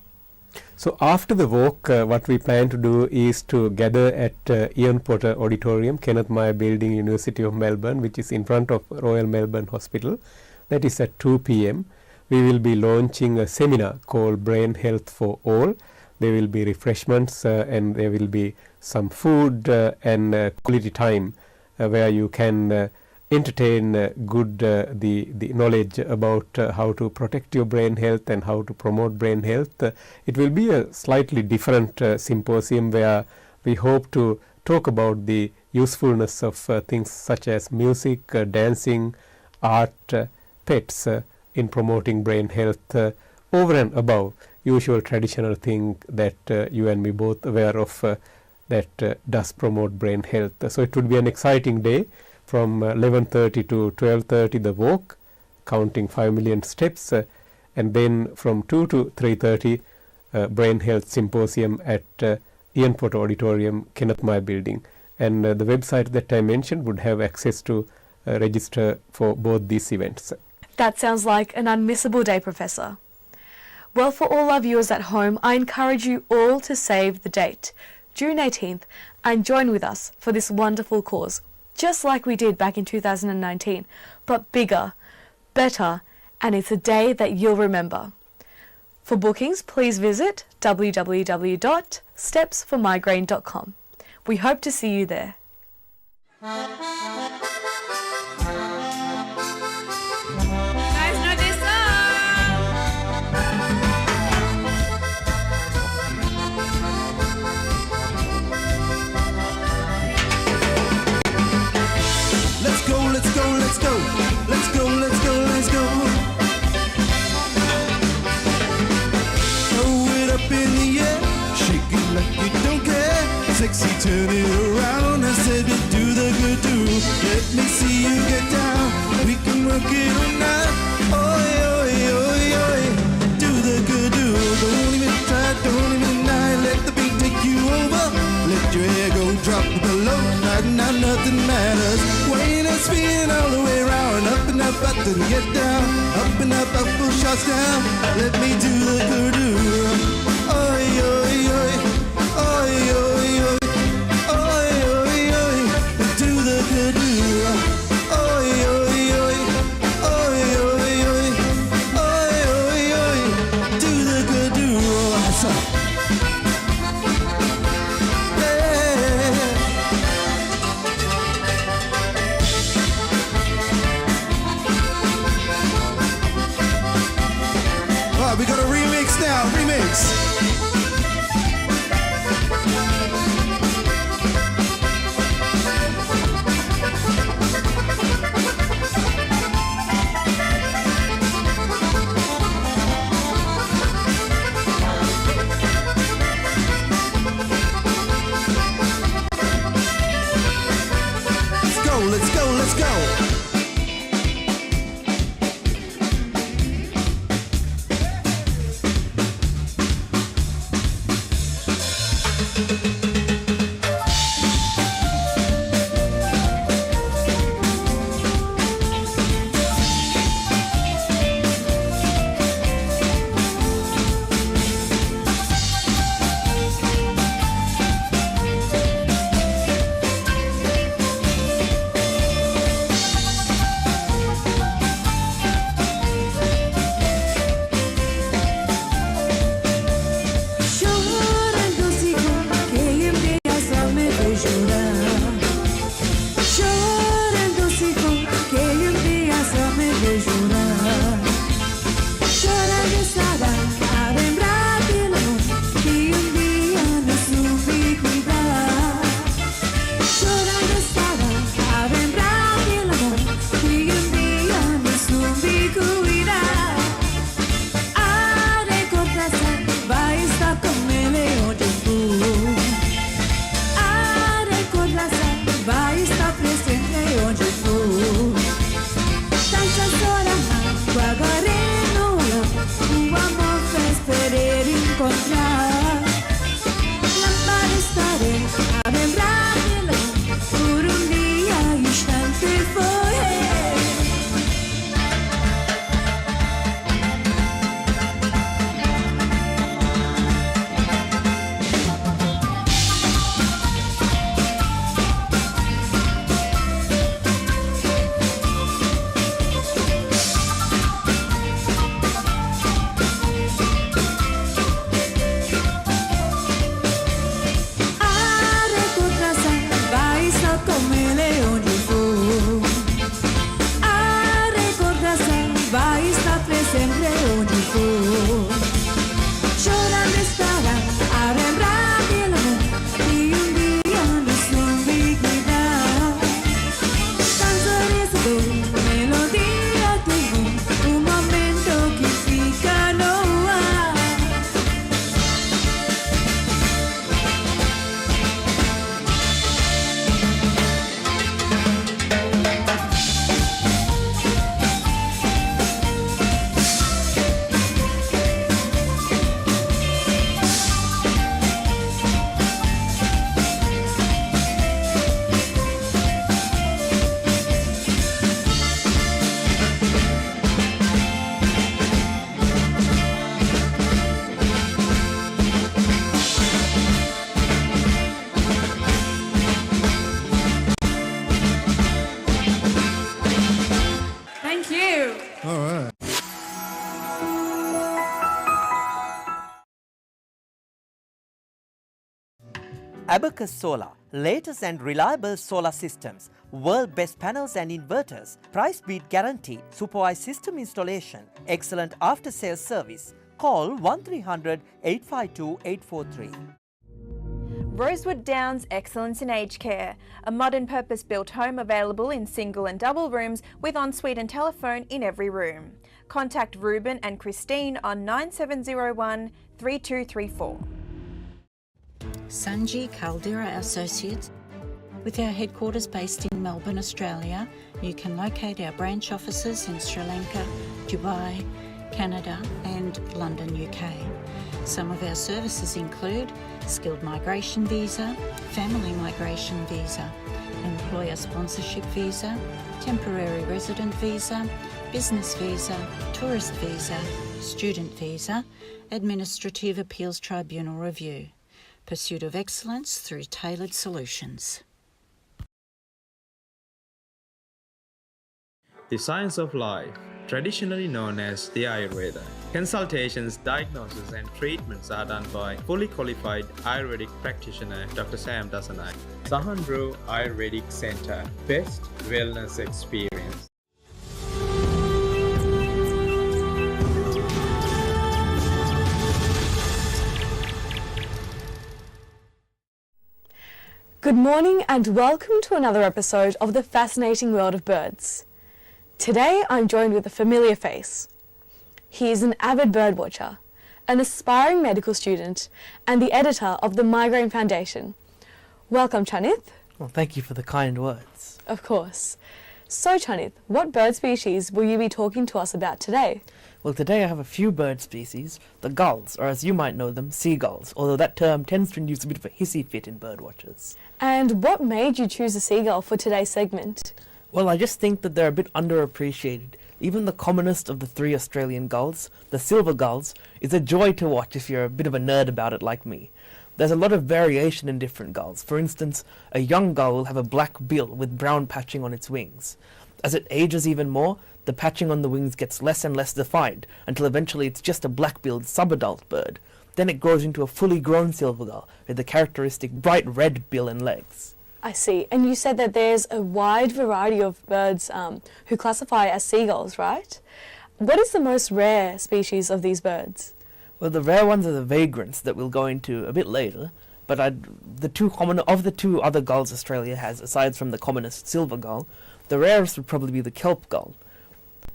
Speaker 17: So after the walk, what we plan to do is to gather at Ian Potter Auditorium, Kenneth Myer Building, University of Melbourne, which is in front of Royal Melbourne Hospital. That is at 2 p.m. We will be launching a seminar called Brain Health for All. There will be refreshments and there will be some food and quality time where you can entertain the knowledge about how to protect your brain health and how to promote brain health. It will be a slightly different symposium where we hope to talk about the usefulness of things such as music, dancing, art, pets in promoting brain health over and above usual traditional thing that you and me both aware of that does promote brain health. So it would be an exciting day. From 11:30 to 12:30 the walk, counting 5 million steps, and then from 2 to 3:30 Brain Health Symposium at Ian Potter Auditorium, Kenneth Myer Building. And the website that I mentioned would have access to register for both these events.
Speaker 16: That sounds like an unmissable day, Professor. Well, for all our viewers at home, I encourage you all to save the date, June 18th, and join with us for this wonderful cause. Just like we did back in 2019, but bigger, better, and it's a day that you'll remember. For bookings, please visit www.stepsformigraine.com. We hope to see you there.
Speaker 2: Let's go, let's go, let's go. Let's go, let's go, let's go. Throw it up in the air, shake it like you don't care. Sexy, turn it around. I said to do the good do. Let me see you get down. We can work it all night. Oi, oi, oi, oi. Do the good do. Don't even try, don't even deny. Let the beat take you over. Let let your hair go drop below. Now nothing matters. Weighing and spinning all the way around. Up and up, up to get down. Up and up, full shots down. Let me do the kudu. Oi, oi, oi. Oi, oi, oi. Oi, oi, oi. Do the kudu. Oi, oi, oi. Oi, oi, oi. Oi, oi, oi. Do the kudu. We got a remix now, remix. Let's go, let's go.
Speaker 5: Abacus Solar, latest and reliable solar systems, world best panels and inverters, price beat guarantee, supervised system installation, excellent after sales service. Call 1300 852 843.
Speaker 6: Rosewood Downs Excellence in Aged Care, a modern purpose-built home available in single and double rooms with ensuite and telephone in every room. Contact Ruben and Christine on 9701 3234.
Speaker 7: Sanji Caldera Associates. With our headquarters based in Melbourne, Australia, you can locate our branch offices in Sri Lanka, Dubai, Canada and London, UK. Some of our services include skilled migration visa, family migration visa, employer sponsorship visa, temporary resident visa, business visa, tourist visa, student visa, administrative appeals tribunal review. Pursuit of excellence through tailored solutions.
Speaker 8: The science of life, traditionally known as the Ayurveda. Consultations, diagnosis and treatments are done by fully qualified Ayurvedic practitioner Dr. Sam Dasanai. Sahandro Ayurvedic Center, best wellness experience.
Speaker 16: Good morning and welcome to another episode of the fascinating world of birds. Today I'm joined with a familiar face. He is an avid birdwatcher, an aspiring medical student and the editor of the Migraine Foundation. Welcome, Chanith.
Speaker 18: Well, thank you for the kind words.
Speaker 16: Of course. So, Chanith, what bird species will you be talking to us about today?
Speaker 18: Well, today I have a few bird species, the gulls, or as you might know them, seagulls, although that term tends to induce a bit of a hissy fit in birdwatchers.
Speaker 16: And what made you choose a seagull for today's segment?
Speaker 18: Well, I just think that they're a bit underappreciated. Even the commonest of the three Australian gulls, the silver gulls, is a joy to watch if you're a bit of a nerd about it like me. There's a lot of variation in different gulls. For instance, a young gull will have a black bill with brown patching on its wings. As it ages even more, the patching on the wings gets less and less defined, until eventually it's just a black-billed subadult bird. Then it grows into a fully grown silver gull, with the characteristic bright red bill and legs.
Speaker 16: I see. And you said that there's a wide variety of birds who classify as seagulls, right? What is the most rare species of these birds?
Speaker 18: Well, the rare ones are the vagrants that we'll go into a bit later, but the two other gulls Australia has, aside from the commonest silver gull, the rarest would probably be the kelp gull.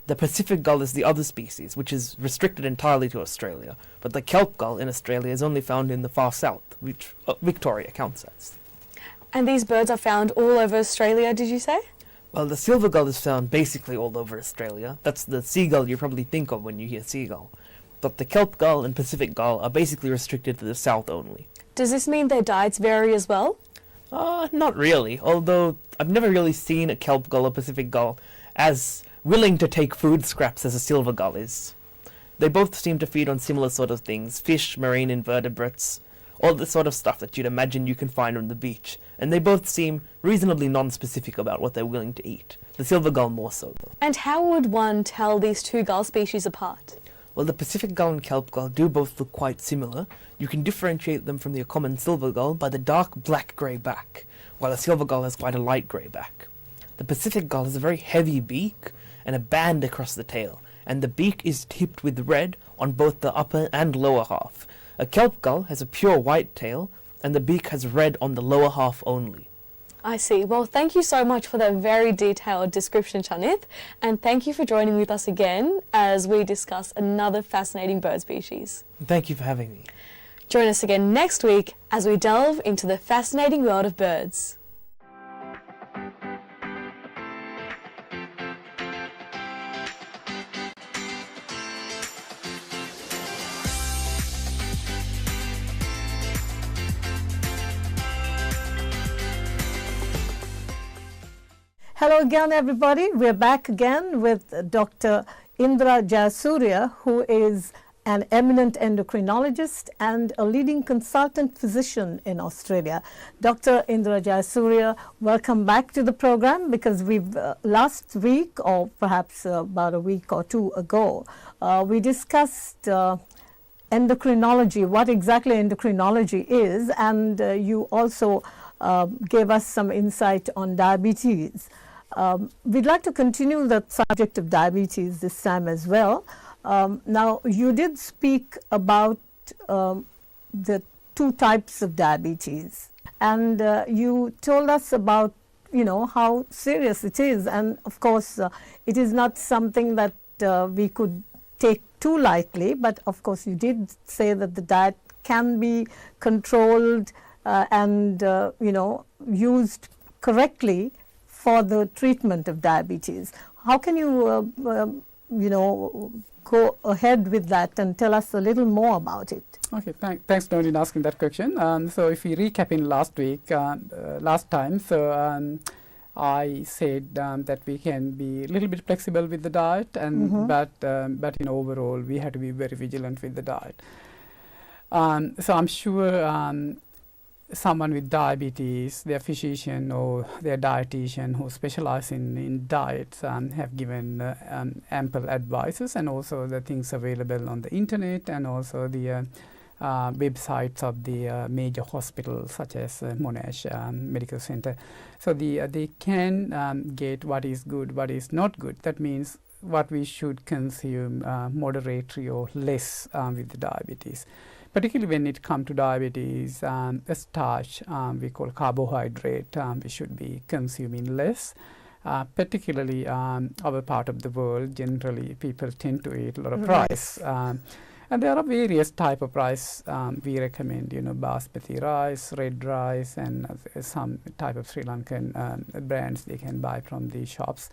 Speaker 18: The Pacific gull is the other species, which is restricted entirely to Australia, but the kelp gull in Australia is only found in the far south, which Victoria counts as.
Speaker 16: And these birds are found all over Australia, did you say?
Speaker 18: Well, the silver gull is found basically all over Australia. That's the seagull you probably think of when you hear seagull. But the kelp gull and Pacific gull are basically restricted to the south only.
Speaker 16: Does this mean their diets vary as well?
Speaker 18: Not really, although I've never really seen a kelp gull or Pacific gull as willing to take food scraps as a silver gull is. They both seem to feed on similar sort of things, fish, marine invertebrates, all the sort of stuff that you'd imagine you can find on the beach, and they both seem reasonably non-specific about what they're willing to eat. The silver gull more so, though.
Speaker 16: And how would one tell these two gull species apart?
Speaker 18: Well, the Pacific gull and kelp gull do both look quite similar. You can differentiate them from the common silver gull by the dark black-grey back, while the silver gull has quite a light grey back. The Pacific gull has a very heavy beak and a band across the tail, and the beak is tipped with red on both the upper and lower half. A kelp gull has a pure white tail, and the beak has red on the lower half only.
Speaker 16: I see. Well, thank you so much for that very detailed description, Chanith, and thank you for joining with us again as we discuss another fascinating bird species.
Speaker 18: Thank you for having me.
Speaker 16: Join us again next week as we delve into the fascinating world of birds.
Speaker 19: Hello again, everybody. We're back again with Dr. Indra Jayasuriya, who is an eminent endocrinologist and a leading consultant physician in Australia. Dr. Indra Jayasuriya, welcome back to the program, because we've last week, or perhaps about a week or two ago, we discussed endocrinology, what exactly endocrinology is, and you also gave us some insight on diabetes. We'd like to continue the subject of diabetes this time as well. Now, you did speak about the two types of diabetes, and you told us about, how serious it is, and of course, it is not something that we could take too lightly, but of course, you did say that the diet can be controlled and, used correctly for the treatment of diabetes. How can you, go ahead with that and tell us a little more about it.
Speaker 20: Okay, thanks, Doreen, asking that question. So if we recap in last time, I said that we can be a little bit flexible with the diet, and but overall we have to be very vigilant with the diet. So I'm sure someone with diabetes, their physician or their dietitian who specialize in diets have given ample advices, and also the things available on the internet, and also the websites of the major hospitals such as Monash Medical Center. So they can get what is good, what is not good. That means what we should consume moderately or less with the diabetes. Particularly when it comes to diabetes, starch, we call carbohydrate, we should be consuming less. Particularly our part of the world, generally people tend to eat a lot of rice. And there are various type of rice we recommend, basmati rice, red rice, and some type of Sri Lankan brands they can buy from the shops.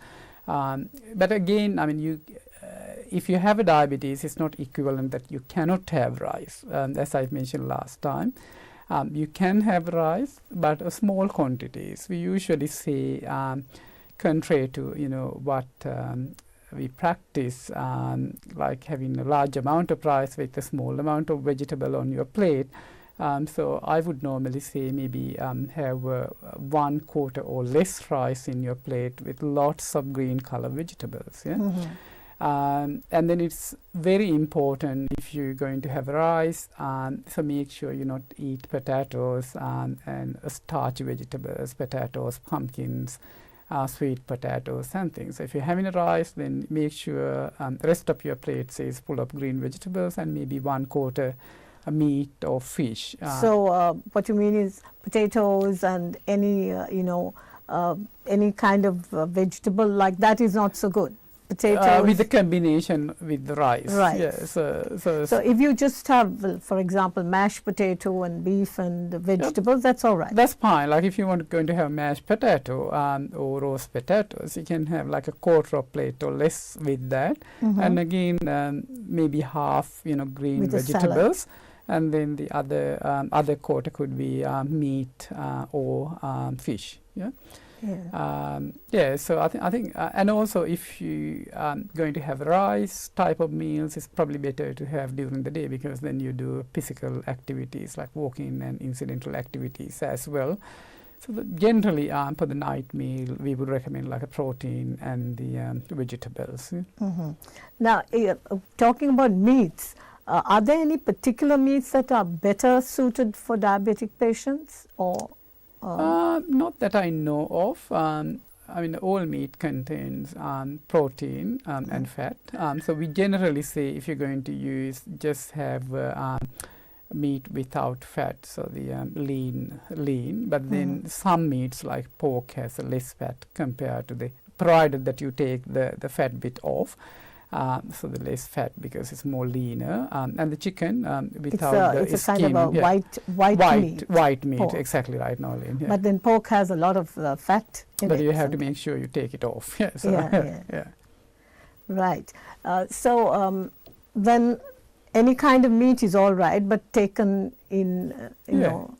Speaker 20: But again, I mean, if you have a diabetes, it's not equivalent that you cannot have rice. As I mentioned last time, you can have rice, but small quantities. We usually say, contrary to what we practice, like having a large amount of rice with a small amount of vegetable on your plate. So I would normally say maybe have 1/4 or less rice in your plate with lots of green color vegetables. Yeah? And then it's very important if you're going to have rice, so make sure you not eat potatoes and starch vegetables, potatoes, pumpkins, sweet potatoes and things. So if you're having a rice, then make sure the rest of your plate is full of green vegetables and maybe 1/4 meat or fish.
Speaker 19: So what you mean is potatoes and any any kind of vegetable like that is not so good. Potatoes
Speaker 20: with the combination with the rice.
Speaker 19: Right.
Speaker 20: Yes.
Speaker 19: So if you just have, for example, mashed potato and beef and vegetables, that's all right.
Speaker 20: That's fine. Like if you want going to have mashed potato or roast potatoes, you can have like 1/4 of plate or less with that. And again, maybe half, green
Speaker 19: with
Speaker 20: vegetables. And then the other 1/4 could be meat or fish. Yeah. So I think, and also if you are going to have rice type of meals, it's probably better to have during the day, because then you do physical activities like walking and incidental activities as well. So generally for the night meal, we would recommend like a protein and the vegetables.
Speaker 19: Now, talking about meats, are there any particular meats that are better suited for diabetic patients, or?
Speaker 20: Not that I know of. I mean, all meat contains protein and fat. So we generally say if you're going to use, just have meat without fat, so the lean. But then some meats like pork has less fat compared to provided that you take the fat bit off. So the less fat because it's more leaner, and the chicken without the
Speaker 19: it's
Speaker 20: skin.
Speaker 19: Kind of a
Speaker 20: white meat,
Speaker 19: pork.
Speaker 20: exactly right, Nolene. Yeah.
Speaker 19: But then pork has a lot of fat in
Speaker 20: but
Speaker 19: it.
Speaker 20: You have to make sure you take it off. Yeah. So,
Speaker 19: yeah. Right. So then any kind of meat is all right, but taken in, you know.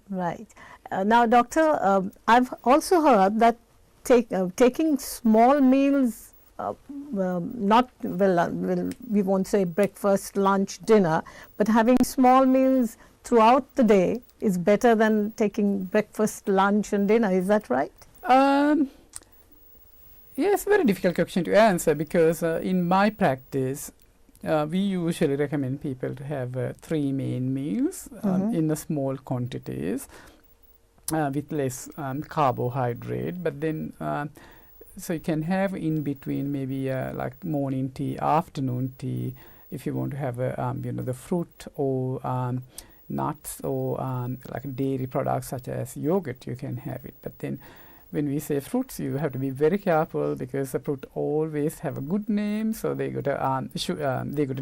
Speaker 19: Right. Now, doctor, I've also heard that taking small meals, we won't say breakfast, lunch, dinner, but having small meals throughout the day is better than taking breakfast, lunch and dinner. Is that right?
Speaker 20: Yes, very difficult question to answer, because in my practice, we usually recommend people to have 3 main meals in small quantities with less carbohydrate, but then so you can have in between maybe like morning tea, afternoon tea, if you want to have the fruit or nuts or like dairy products such as yogurt, you can have it. But then when we say fruits, you have to be very careful because the fruit always have a good name, so they got a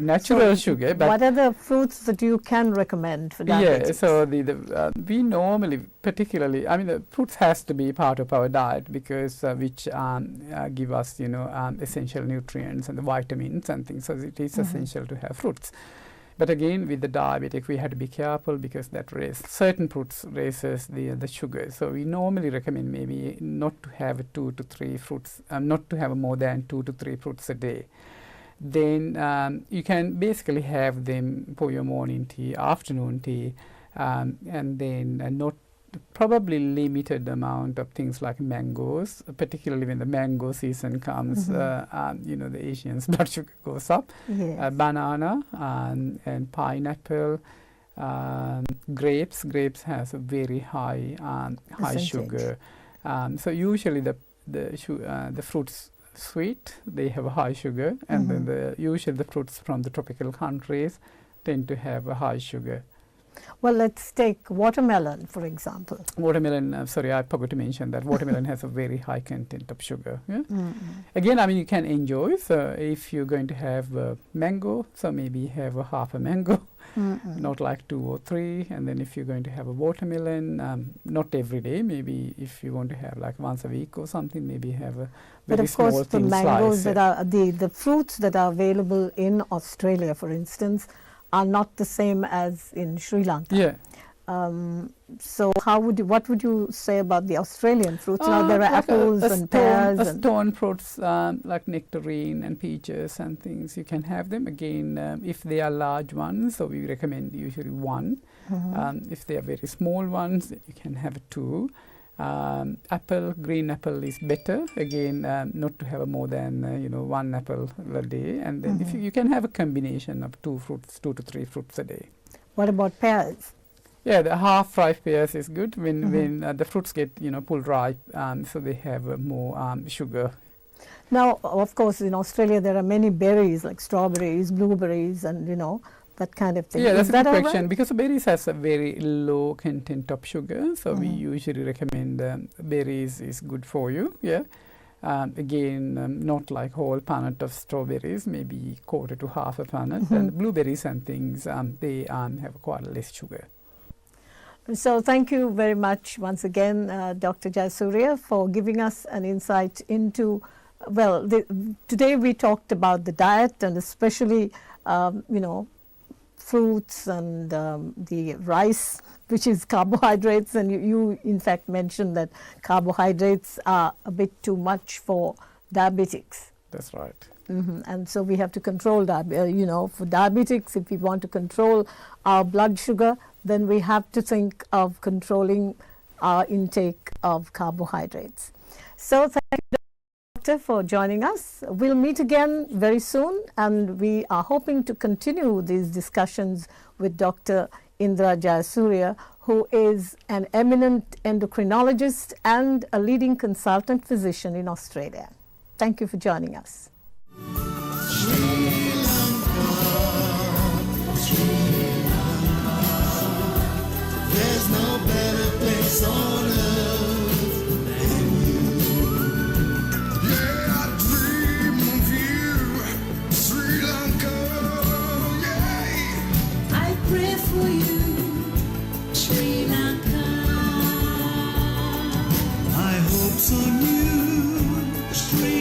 Speaker 20: natural sugar. But
Speaker 19: what are the fruits that you can recommend for diabetics?
Speaker 20: Yeah, so we normally, particularly, I mean, the fruits has to be part of our diet because which give us, essential nutrients and the vitamins and things. So it is essential to have fruits. But again, with the diabetic, we have to be careful because that certain fruits raises the sugar. So we normally recommend maybe not to have 2 to 3 fruits, not to have more than 2 to 3 fruits a day. Then you can basically have them for your morning tea, afternoon tea, and then not probably limited amount of things like mangoes, particularly when the mango season comes. The Asians' blood sugar goes up.
Speaker 19: Yes.
Speaker 20: Banana and pineapple, grapes. Grapes has a very high sugar. So usually the fruits sweet, they have a high sugar, and then usually the fruits from the tropical countries tend to have a high sugar.
Speaker 19: Well, let's take watermelon, for example.
Speaker 20: Watermelon, sorry, I forgot to mention that watermelon has a very high content of sugar. Yeah? Again, I mean, you can enjoy. So if you're going to have mango, so maybe have a half a mango, not like 2 or 3. And then if you're going to have a watermelon, not every day, maybe if you want to have like once a week or something, maybe have a very small
Speaker 19: But of course, the
Speaker 20: thin
Speaker 19: mangoes
Speaker 20: slice.
Speaker 19: that are, the fruits that are available in Australia, for instance, are not the same as in Sri Lanka.
Speaker 20: Yeah.
Speaker 19: So what would you say about the Australian fruits? Now there are
Speaker 20: like
Speaker 19: apples and pears.
Speaker 20: Stone fruits like nectarine and peaches and things, you can have them. Again, if they are large ones, so we recommend usually 1. If they are very small ones, you can have 2. Green apple is better. Again, not to have more than 1 apple a day. And then if you can have a combination of 2 to 3 fruits a day.
Speaker 19: What about pears?
Speaker 20: Yeah, the half-ripe pears is good when the fruits get pulled ripe, so they have more sugar.
Speaker 19: Now, of course, in Australia there are many berries like strawberries, blueberries, and that kind of thing.
Speaker 20: Yeah, that's
Speaker 19: is
Speaker 20: a
Speaker 19: that
Speaker 20: good
Speaker 19: all
Speaker 20: question
Speaker 19: right?
Speaker 20: because berries has a very low content of sugar, so we usually recommend berries is good for you. Yeah, again, not like whole punnet of strawberries, maybe quarter to half a punnet, and blueberries and things they have quite less sugar.
Speaker 19: So thank you very much once again, Dr. Jayasuriya, for giving us an insight into, today we talked about the diet and especially, fruits and the rice, which is carbohydrates, and you in fact mentioned that carbohydrates are a bit too much for diabetics.
Speaker 20: That's right.
Speaker 19: And so we have to control that. For diabetics, if we want to control our blood sugar, then we have to think of controlling our intake of carbohydrates. So thank you, Doctor, for joining us. We'll meet again very soon, and we are hoping to continue these discussions with Dr. Indra Jayasuriya, who is an eminent endocrinologist and a leading consultant physician in Australia. Thank you for joining us.
Speaker 2: There's no better place on earth than you. Yeah, I dream of you, Sri Lanka. Yeah, I pray for you, Sri Lanka. My hopes on you, Sri